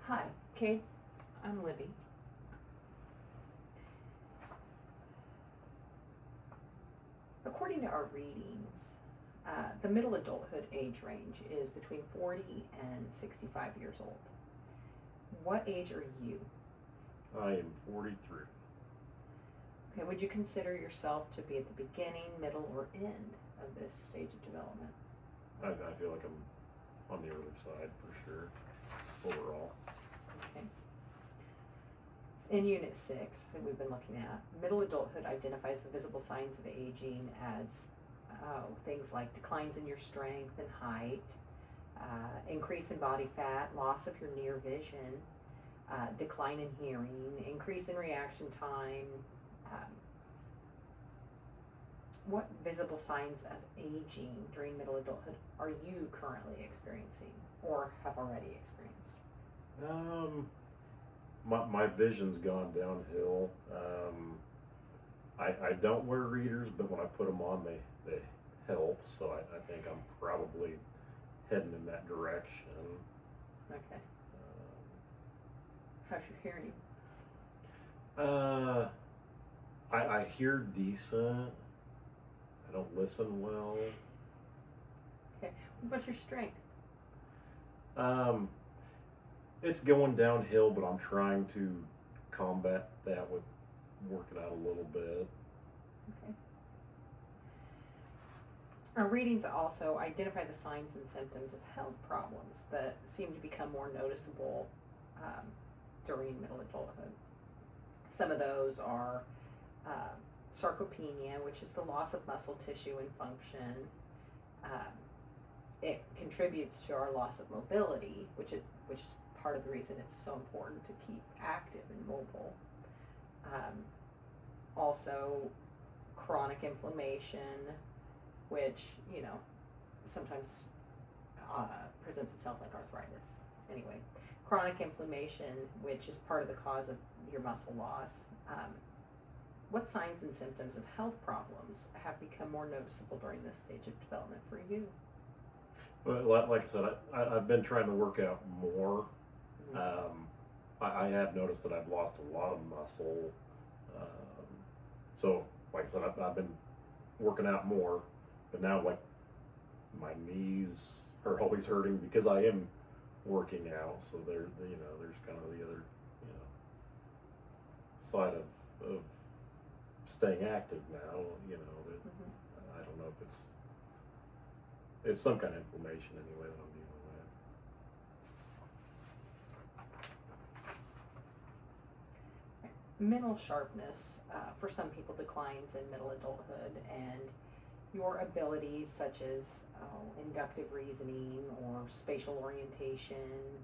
Hi, Kate. I'm Libby. According to our readings, the middle adulthood age range is between 40 and 65 years old. What age are you? I am 43. Okay, would you consider yourself to be at the beginning, middle, or end of this stage of development? I feel like I'm on the early side for sure, overall. Okay. In Unit 6 that we've been looking at, middle adulthood identifies the visible signs of aging as things like declines in your strength and height, increase in body fat, loss of your near vision, decline in hearing, increase in reaction time. What visible signs of aging during middle adulthood are you currently experiencing or have already experienced? My vision's gone downhill. I don't wear readers, but when I put them on, they help. So I think I'm probably heading in that direction. Okay. How's your hearing? I hear decent. I don't listen well. Okay. What about your strength? It's going downhill, but I'm trying to combat that with working out a little bit. Okay. Our readings also identify the signs and symptoms of health problems that seem to become more noticeable during middle adulthood. Some of those are sarcopenia, which is the loss of muscle tissue and function. It contributes to our loss of mobility, which is part of the reason it's so important to keep active and mobile. Also, chronic inflammation, which sometimes presents itself like arthritis. Anyway, chronic inflammation, which is part of the cause of your muscle loss. What signs and symptoms of health problems have become more noticeable during this stage of development for you? Well, like I said, I've been trying to work out more. I have noticed that I've lost a lot of muscle. So, like I said, I've been working out more, but now like my knees are always hurting because I am working out. So there's kind of the other side of staying active now. I don't know if it's some kind of inflammation anyway that I'm dealing with. Mental sharpness for some people declines in middle adulthood, and your abilities such as inductive reasoning or spatial orientation,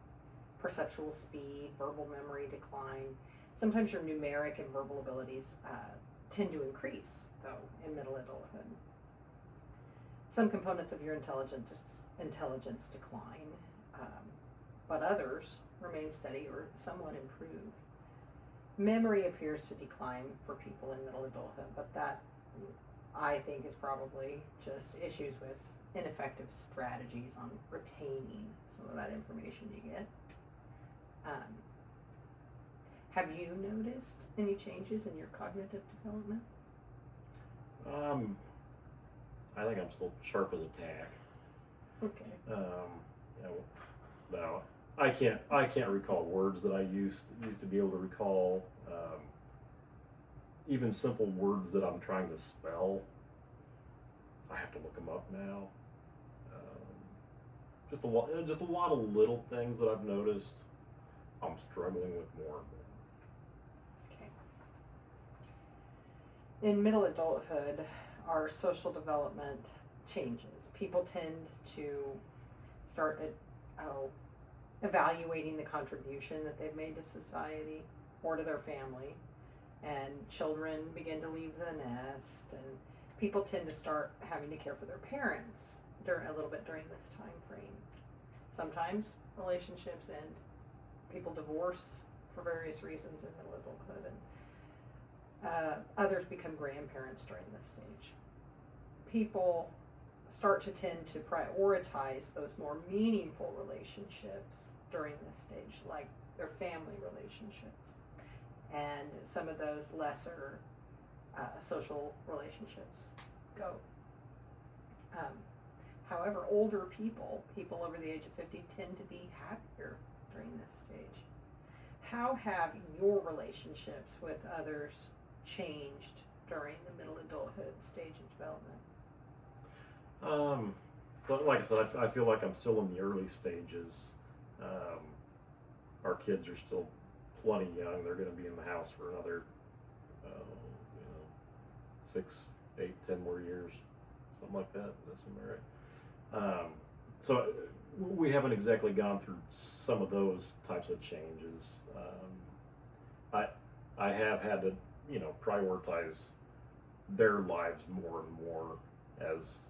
perceptual speed, verbal memory decline. Sometimes your numeric and verbal abilities tend to increase, though, in middle adulthood. Some components of your intelligence decline, but others remain steady or somewhat improve. Memory appears to decline for people in middle adulthood, but that, I think, is probably just issues with ineffective strategies on retaining some of that information you get. Have you noticed any changes in your cognitive development? I think I'm still sharp as a tack. Okay. No, I can't recall words that I used to be able to recall. Even simple words that I'm trying to spell, I have to look them up now. Just a lot of little things that I've noticed I'm struggling with more. Okay. In middle adulthood, our social development changes. People tend to start evaluating the contribution that they've made to society or to their family, and children begin to leave the nest, and people tend to start having to care for their parents a little bit during this time frame. Sometimes relationships end. People divorce for various reasons in middle adulthood, and others become grandparents during this stage. People start to tend to prioritize those more meaningful relationships during this stage, like their family relationships and some of those lesser social relationships go. However, older people over the age of 50, tend to be happier during this stage. How have your relationships with others changed during the middle adulthood stage of development? But like I said, I feel like I'm still in the early stages. Our kids are still plenty young. They're going to be in the house for another, 6, 8, 10 more years, something like that. That's right. So we haven't exactly gone through some of those types of changes. I have had to, prioritize their lives more and more as,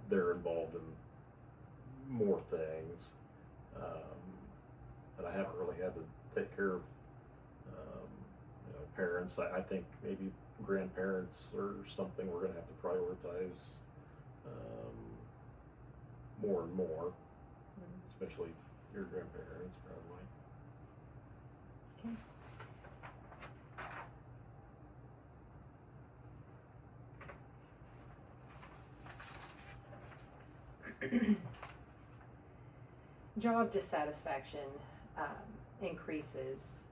they're involved in more things. And I haven't really had to take care of, parents. I think maybe grandparents or something we're going to have to prioritize more and more, especially your grandparents, probably. Okay. Job dissatisfaction increases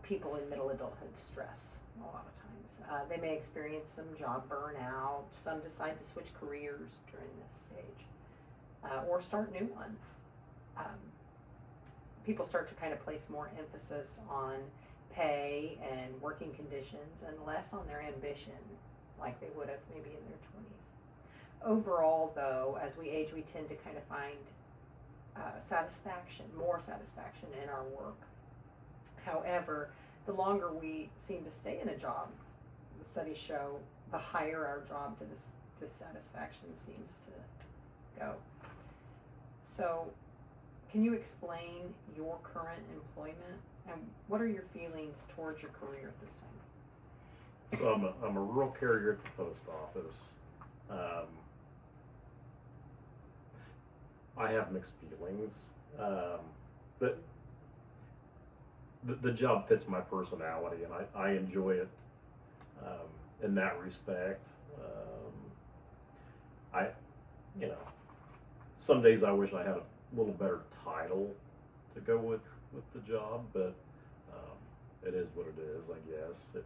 people in middle adulthood stress a lot of times. They may experience some job burnout. Some decide to switch careers during this stage or start new ones. People start to kind of place more emphasis on pay and working conditions and less on their ambition like they would have maybe in their 20s. Overall, though, as we age, we tend to kind of find more satisfaction in our work. However, the longer we seem to stay in a job, the studies show the higher our job dissatisfaction seems to go. So, can you explain your current employment and what are your feelings towards your career at this time? So I'm a rural carrier at the post office. I have mixed feelings. The job fits my personality, and I enjoy it in that respect. Some days I wish I had a little better title to go with the job, but it is what it is, I guess. It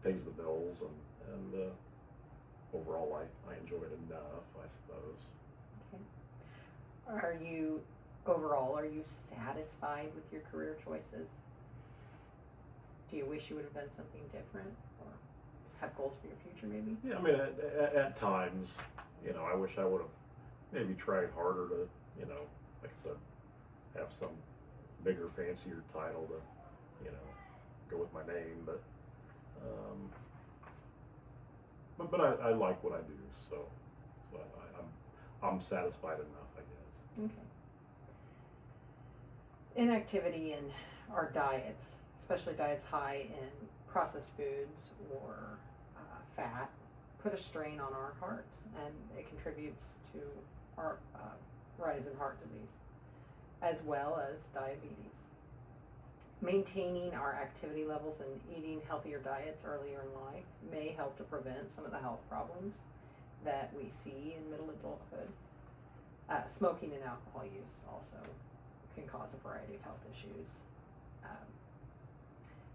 pays the bills, and overall I enjoy it enough, I suppose. Okay. Are you satisfied with your career choices? Do you wish you would have done something different or have goals for your future maybe? Yeah, I mean, at times, I wish I would have maybe tried harder to, like I said, have some bigger, fancier title to, go with my name, but I like what I do, so I'm satisfied enough, I guess. Okay. Inactivity in our diets, especially diets high in processed foods or fat, put a strain on our hearts, and it contributes to our rise in heart disease, as well as diabetes. Maintaining our activity levels and eating healthier diets earlier in life may help to prevent some of the health problems that we see in middle adulthood. Smoking and alcohol use also can cause a variety of health issues.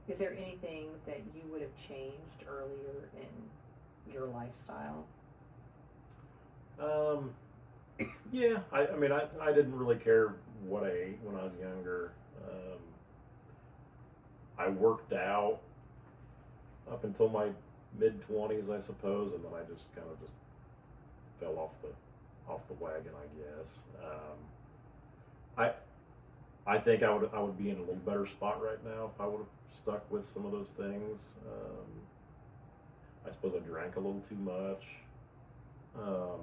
Is there anything that you would have changed earlier in your lifestyle? Yeah, I mean, I didn't really care what I ate when I was younger. I worked out up until my mid-20s, I suppose, and then I just kind of fell off the wagon, I guess. I think I would be in a little better spot right now if I would have stuck with some of those things. I suppose I drank a little too much. I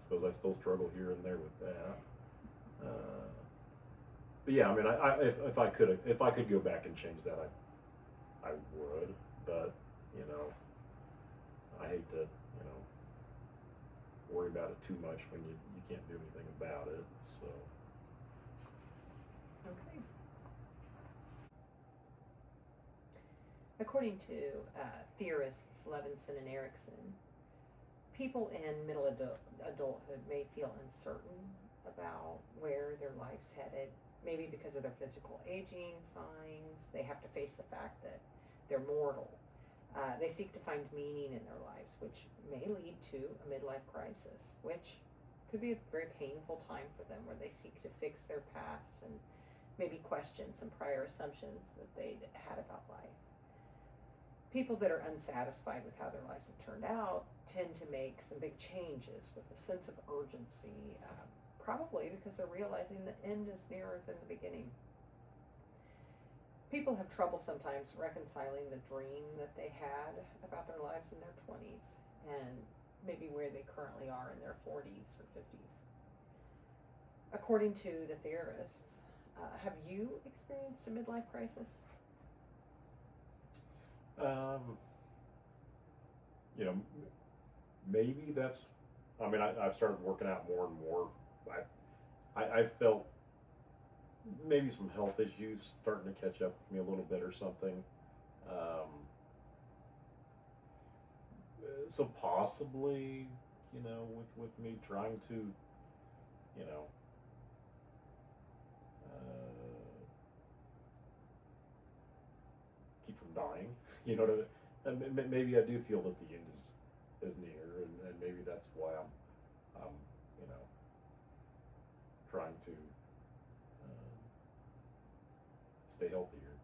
suppose I still struggle here and there with that. But yeah, I mean, if I could go back and change that, I would. But I hate to worry about it too much when you can't do anything about it. So Okay. According to theorists Levinson and Erickson, people in middle adulthood may feel uncertain about where their life's headed, maybe because of their physical aging signs. They have to face the fact that they're mortal. They seek to find meaning in their lives, which may lead to a midlife crisis, which could be a very painful time for them, where they seek to fix their past and maybe question some prior assumptions that they'd had about life. People that are unsatisfied with how their lives have turned out tend to make some big changes with a sense of urgency, probably because they're realizing the end is nearer than the beginning. People have trouble sometimes reconciling the dream that they had about their lives in their 20s and maybe where they currently are in their 40s or 50s. According to the theorists, have you experienced a midlife crisis? You know, maybe that's. I mean, I've started working out more and more. I felt maybe some health issues starting to catch up with me a little bit or something. So possibly, you know, with me trying to, you know, keep from dying, you know, and maybe I do feel that the end is near, and maybe that's why I'm you know, trying to stay healthier.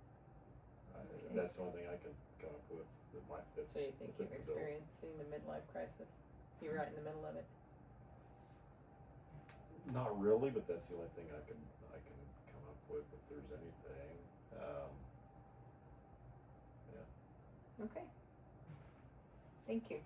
Okay. That's the only thing I can come up with that might fit. So you think fit you're the bill. experiencing the midlife crisis? You're right in the middle of it. Not really, but that's the only thing I can come up with if there's anything. Yeah. Okay. Thank you.